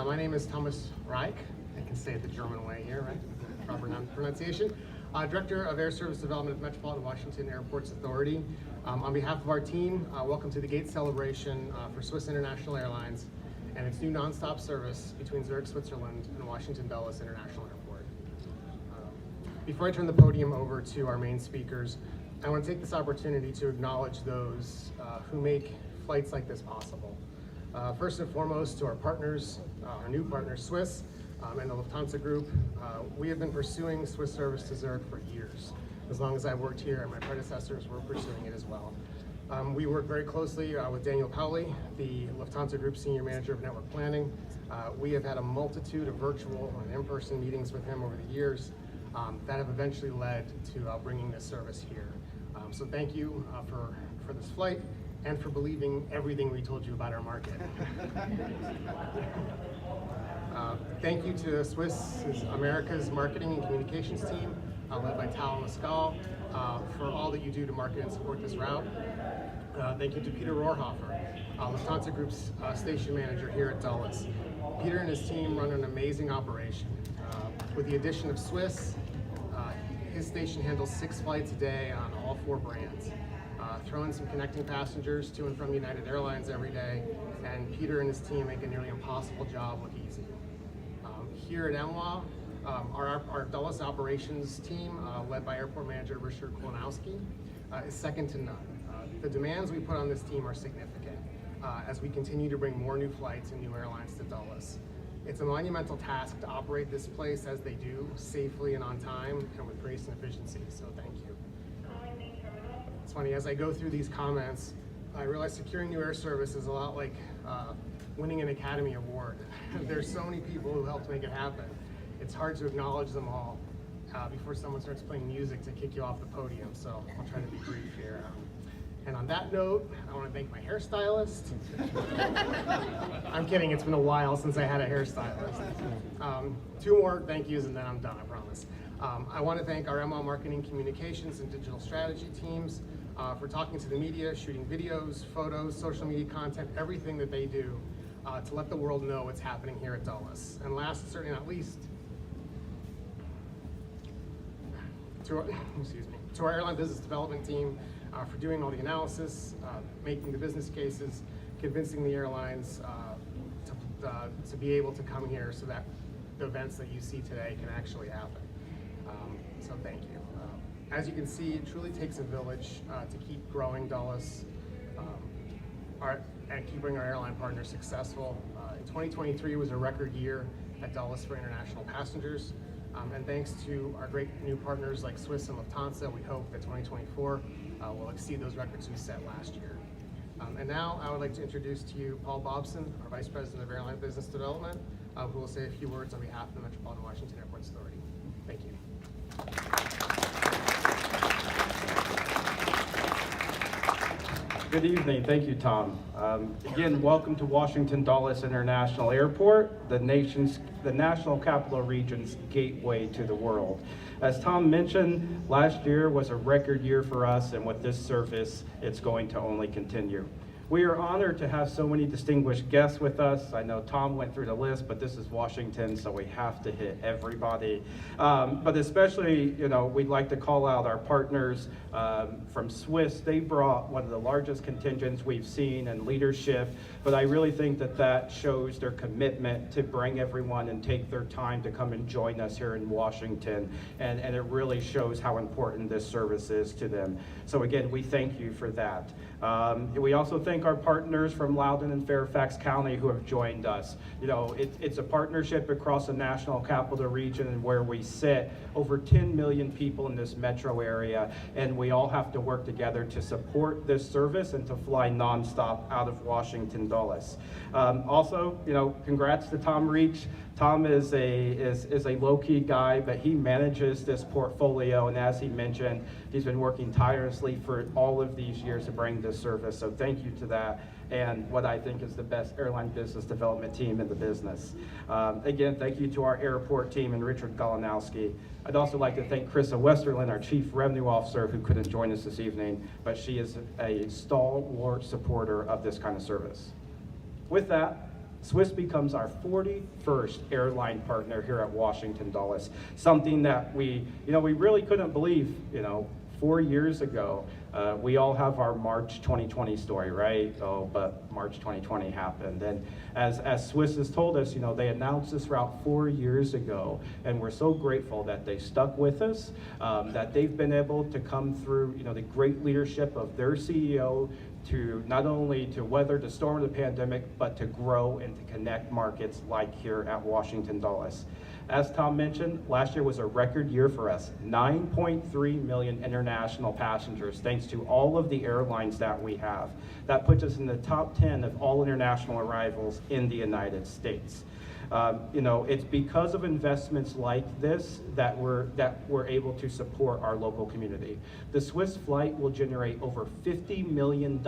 My name is Thomas Reich. I can say it the German way here, right? Proper pronunciation. Director of Air Service Development at Metropolitan Washington Airports Authority. On behalf of our team, welcome to the gate celebration for SWISS International Airlines and its new nonstop service between Zurich, Switzerland and Washington Dulles International Airport. Before I turn the podium over to our main speakers, I want to take this opportunity to acknowledge those who make flights like this possible. First and foremost, to our partners, our new partners, SWISS and the Lufthansa Group. We have been pursuing SWISS service to Zurich for years. As long as I've worked here, and my predecessors were pursuing it as well. We work very closely with Daniel Powley, the Lufthansa Group Senior Manager of Network Planning. We have had a multitude of virtual and in-person meetings with him over the years that have eventually led to bringing this service here. So thank you for this flight and for believing everything we told you about our market. Thank you to SWISS America's marketing and communications team, led by Tal Mescal, for all that you do to market and support this route. Thank you to Peter Rohrhofer, Lufthansa Group's station manager here at Dulles. Peter and his team run an amazing operation. With the addition of SWISS, his station handles 6 flights a day on all 4 brands. Throw in some connecting passengers to and from United Airlines every day, and Peter and his team make a nearly impossible job look easy. Here at MWA, our Dulles operations team, led by Airport Manager Richard Klanowski, is second to none. The demands we put on this team are significant as we continue to bring more new flights and new airlines to Dulles. It's a monumental task to operate this place as they do, safely and on time, and with grace and efficiency, so thank you. It's funny, as I go through these comments, I realize securing new air service is a lot like winning an Academy Award. There's so many people who helped make it happen. It's hard to acknowledge them all before someone starts playing music to kick you off the podium, so I'll try to be brief here. And on that note, I want to thank my hairstylist. I'm kidding, it's been a while since I had a hairstylist. 2 more thank yous and then I'm done, I promise. I want to thank our ML Marketing Communications and Digital Strategy teams for talking to the media, shooting videos, photos, social media content, everything that they do to let the world know what's happening here at Dulles. And last, certainly not least, to our airline business development team for doing all the analysis, making the business cases, convincing the airlines to be able to come here so that the events that you see today can actually happen. So thank you. As you can see, it truly takes a village to keep growing Dulles and keeping our airline partners successful. In 2023 was a record year at Dulles for international passengers. And thanks to our great new partners like SWISS and Lufthansa, we hope that 2024 will exceed those records we set last year. And now I would like to introduce to you Paul Bobson, our Vice President of Airline Business Development, who will say a few words on behalf of the Metropolitan Washington Airports Authority. Thank you. Good evening. Thank you, Tom. Again, welcome to Washington Dulles International Airport, the National Capital Region's gateway to the world. As Tom mentioned, last year was a record year for us, and with this service, it's going to only continue. We are honored to have so many distinguished guests with us. I know Tom went through the list, but this is Washington, so we have to hit everybody. But especially, we'd like to call out our partners from SWISS. They brought one of the largest contingents we've seen in leadership, but I really think that shows their commitment to bring everyone and take their time to come and join us here in Washington, and it really shows how important this service is to them. So again, we thank you for that. We also thank our partners from Loudoun and Fairfax County who have joined us. It's a partnership across the National Capital Region and where we sit, over 10 million people in this metro area, and we all have to work together to support this service and to fly nonstop out of Washington Dulles. Also, congrats to Tom Reach. Tom is a low-key guy, but he manages this portfolio, and as he mentioned, he's been working tirelessly for all of these years to bring this service, so thank you to that, and what I think is the best airline business development team in the business. Again, thank you to our airport team and Richard Galanowski. I'd also like to thank Krista Westerlin, our Chief Revenue Officer, who couldn't join us this evening, but she is a stalwart supporter of this kind of service. With that, SWISS becomes our 41st airline partner here at Washington Dulles, something that we really couldn't believe, 4 years ago. We all have our March 2020 story, right? Oh, but March 2020 happened. And as SWISS has told us, they announced this route 4 years ago, and we're so grateful that they stuck with us, that they've been able to come through, the great leadership of their CEO to not only to weather the storm of the pandemic, but to grow and to connect markets like here at Washington Dulles. As Tom mentioned, last year was a record year for us. 9.3 million international passengers, thanks to all of the airlines that we have. That puts us in the top 10 of all international arrivals in the United States. It's because of investments like this that we're able to support our local community. The SWISS flight will generate over $50 million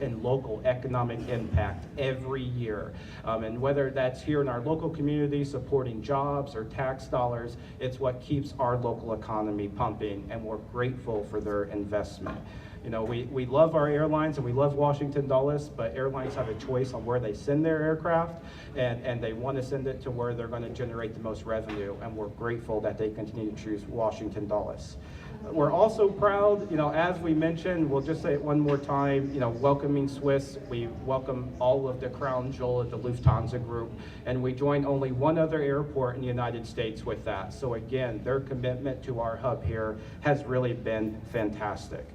in local economic impact every year. And whether that's here in our local community supporting jobs or tax dollars, it's what keeps our local economy pumping, and we're grateful for their investment. We love our airlines and we love Washington Dulles, but airlines have a choice on where they send their aircraft, and they want to send it to where they're going to generate the most revenue, and we're grateful that they continue to choose Washington Dulles. We're also proud, as we mentioned, we'll just say it one more time, welcoming SWISS, we welcome all of the crown jewel of the Lufthansa Group, and we join only one other airport in the United States with that. So again, their commitment to our hub here has really been fantastic.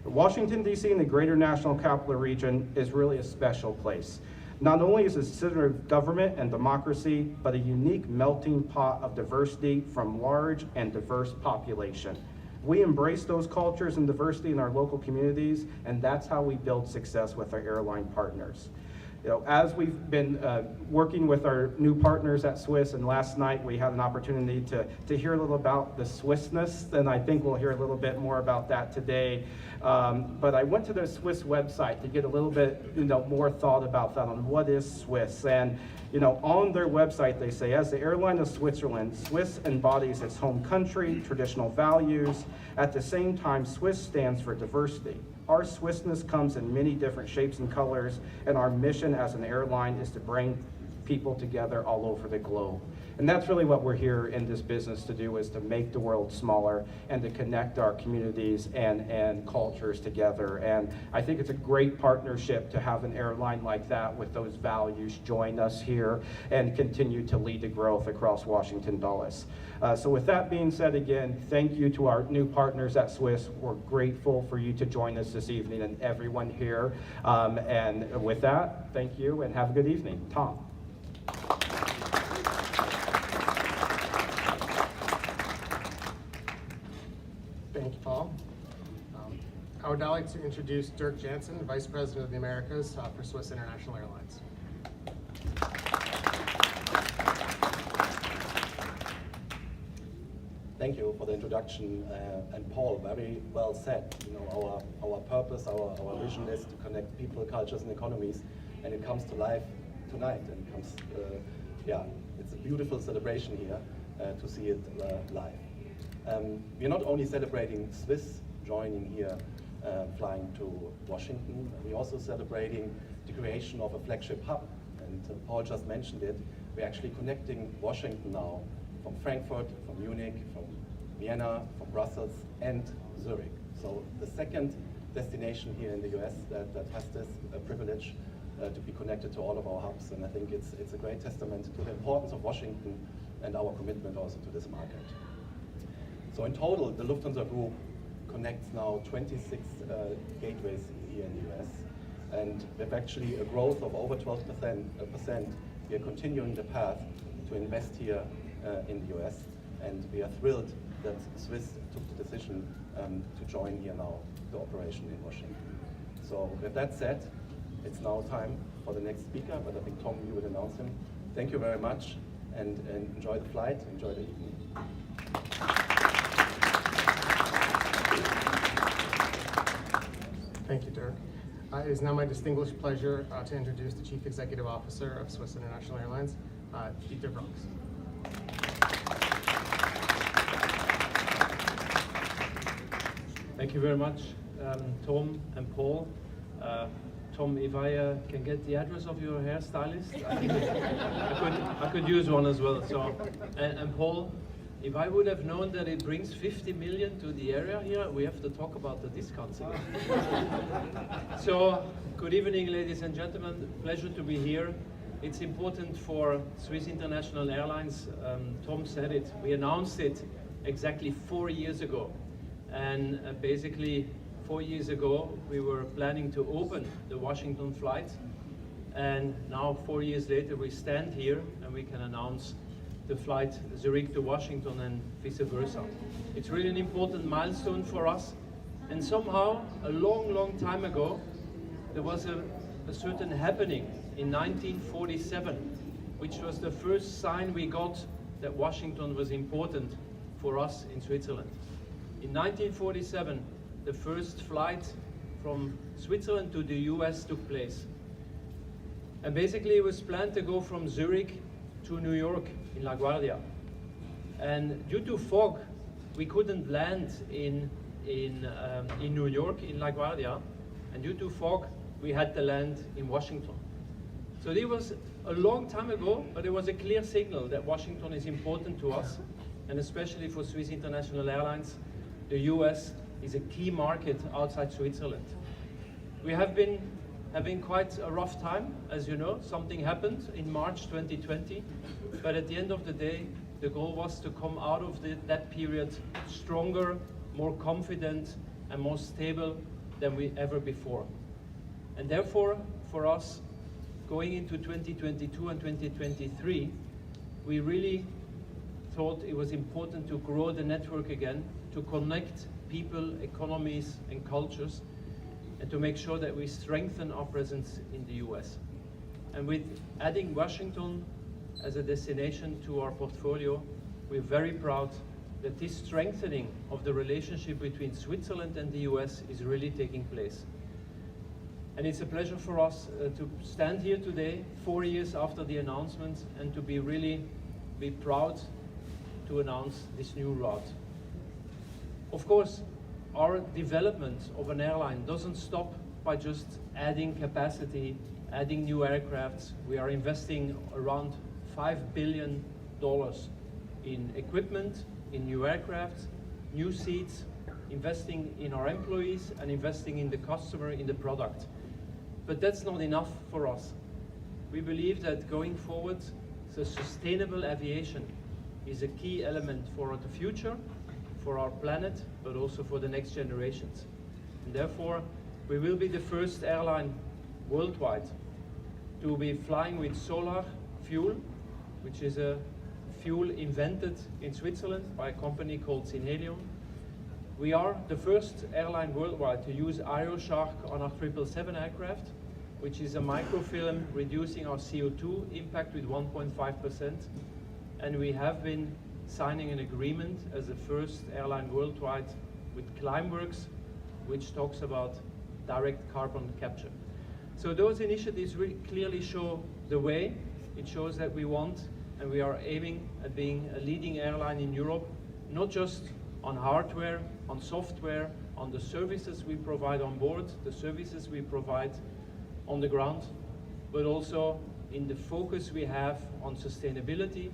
Washington, D.C. and the greater national capital region is really a special place. Not only is it a center of government and democracy, but a unique melting pot of diversity from large and diverse population. We embrace those cultures and diversity in our local communities, and that's how we build success with our airline partners. As we've been working with our new partners at SWISS, and last night we had an opportunity to hear a little about the Swissness, and I think we'll hear a little bit more about that today. But I went to the SWISS website to get a little bit more thought about that on what is SWISS. And on their website they say, as the airline of Switzerland, SWISS embodies its home country, traditional values. At the same time, SWISS stands for diversity. Our Swissness comes in many different shapes and colors, and our mission as an airline is to bring people together all over the globe. And that's really what we're here in this business to do, is to make the world smaller and to connect our communities and cultures together. And I think it's a great partnership to have an airline like that with those values join us here and continue to lead the growth across Washington Dulles. So with that being said, again, thank you to our new partners at SWISS. We're grateful for you to join us this evening and everyone here. And with that, thank you and have a good evening. Tom. Thank you, Paul. I would now like to introduce Dirk Jansen, Vice President of the Americas for SWISS International Airlines. Thank you for the introduction, and Paul, very well said. Our purpose, our vision is to connect people, cultures, and economies, and it comes to life tonight. And it comes, it's a beautiful celebration here to see it live. We're not only celebrating SWISS joining here, flying to Washington, we're also celebrating the creation of a flagship hub. And Paul just mentioned it. We're actually connecting Washington now from Frankfurt, from Munich, from Vienna, from Brussels, and Zurich. So the second destination here in the US that has this privilege to be connected to all of our hubs. And I think it's a great testament to the importance of Washington and our commitment also to this market. So in total, the Lufthansa Group connects now 26 gateways here in the US. And with actually a growth of over 12%, we are continuing the path to invest here in the US. And we are thrilled that SWISS took the decision to join here now the operation in Washington. So with that said, it's now time for the next speaker, but I think Tom, you would announce him. Thank you very much, and enjoy the flight, enjoy the evening. Thank you, Dirk. It is now my distinguished pleasure to introduce the Chief Executive Officer of SWISS International Airlines, Dieter Vranckx. Thank you very much, Tom and Paul. Tom, if I can get the address of your hairstylist, I think I could use one as well. So, and Paul, if I would have known that it brings 50 million to the area here, we have to talk about the discounts again. So, good evening, ladies and gentlemen. Pleasure to be here. It's important for Swiss International Airlines. Tom said it. We announced it exactly 4 years ago. And basically, 4 years ago, we were planning to open the Washington flight. And now, 4 years later, we stand here and we can announce the flight Zurich to Washington and vice versa. It's really an important milestone for us. And somehow, a long, long time ago, there was a certain happening in 1947, which was the first sign we got that Washington was important for us in Switzerland. In 1947, the first flight from Switzerland to the US took place. And basically it was planned to go from Zurich to New York in LaGuardia. And due to fog, we couldn't land in New York in LaGuardia. And due to fog, we had to land in Washington. So it was a long time ago, but it was a clear signal that Washington is important to us, and especially for Swiss International Airlines, the US is a key market outside Switzerland. We have been having quite a rough time, as you know. Something happened in March 2020, but at the end of the day, the goal was to come out of that period stronger, more confident, and more stable than we ever before. And therefore, for us, going into 2022 and 2023, we really thought it was important to grow the network again, to connect people, economies, and cultures, and to make sure that we strengthen our presence in the US. And with adding Washington as a destination to our portfolio, we're very proud that this strengthening of the relationship between Switzerland and the US is really taking place. And it's a pleasure for us to stand here today, 4 years after the announcement, and to be proud to announce this new route. Of course, our development of an airline doesn't stop by just adding capacity, adding new aircrafts. We are investing around $5 billion in equipment, in new aircraft, new seats, investing in our employees, and investing in the customer, in the product. But that's not enough for us. We believe that going forward, the sustainable aviation is a key element for the future, for our planet, but also for the next generations. And therefore, we will be the first airline worldwide to be flying with solar fuel, which is a fuel invented in Switzerland by a company called Synhelion. We are the first airline worldwide to use Aeroshark on our 777 aircraft, which is a microfilm reducing our CO2 impact with 1.5%. And we have been signing an agreement as the first airline worldwide with Climeworks, which talks about direct carbon capture. So those initiatives really clearly show the way. It shows that we want and we are aiming at being a leading airline in Europe, not just on hardware, on software, on the services we provide on board, the services we provide on the ground, but also in the focus we have on sustainability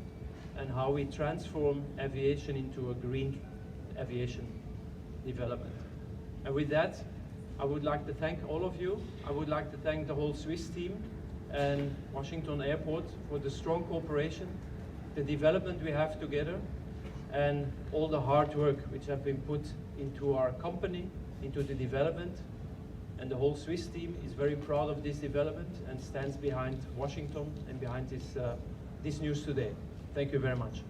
and how we transform aviation into a green aviation development. And with that, I would like to thank all of you. I would like to thank the whole Swiss team and Washington Airport for the strong cooperation, the development we have together, and all the hard work which have been put into our company, into the development. And the whole Swiss team is very proud of this development and stands behind Washington and behind this news today. Thank you very much.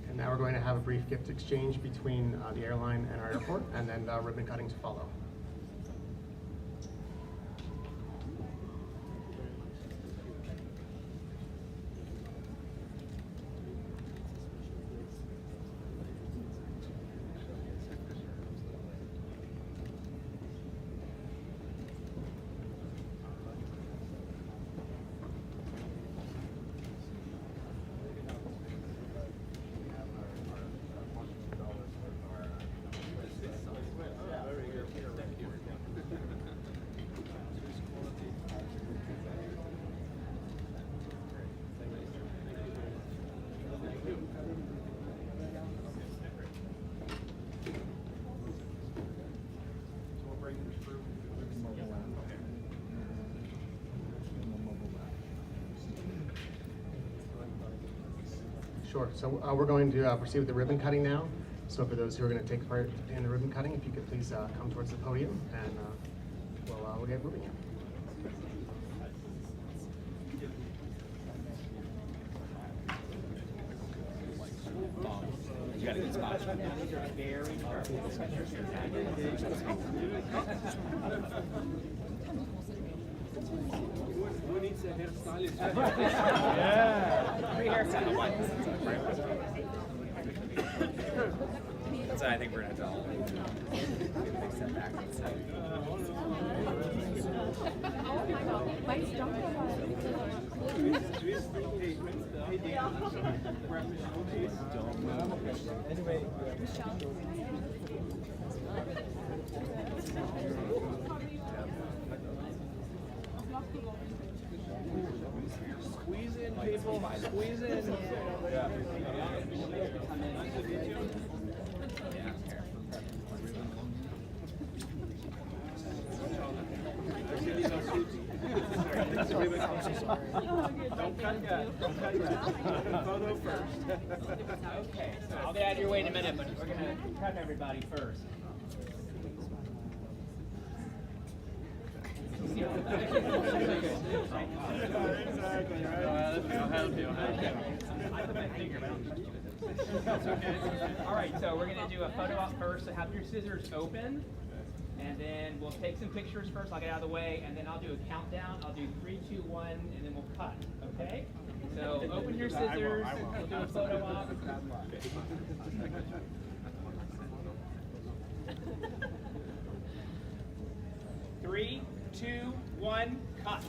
And now we're going to have a brief gift exchange between the airline and our airport, and then ribbon cutting to follow. Sure. So we're going to proceed with the ribbon cutting now. So for those who are going to take part in the ribbon cutting, if you could please come towards the podium, and we'll get moving here. You got a good spot. Very Who needs a hairstylist? Yeah. Free haircut. That's what I think we're gonna tell. Big setback. Squeeze in, people. Squeeze in. Don't cut yet. Don't cut yet. Photo first. Okay, so I'll get out of your way in a minute, but we're gonna cut everybody first. All right, so we're gonna do a photo op first. So have your scissors open, and then we'll take some pictures first. I'll get out of the way, and then I'll do a countdown. I'll do 3, 2, 1, and then we'll cut. Okay? So open your scissors. We'll do a photo op. 3, 2, 1, cut.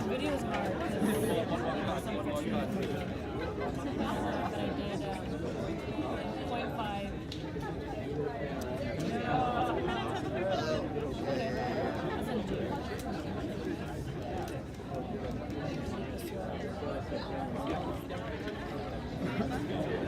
Video is hard because someone was shooting. But I did 0.5. Okay.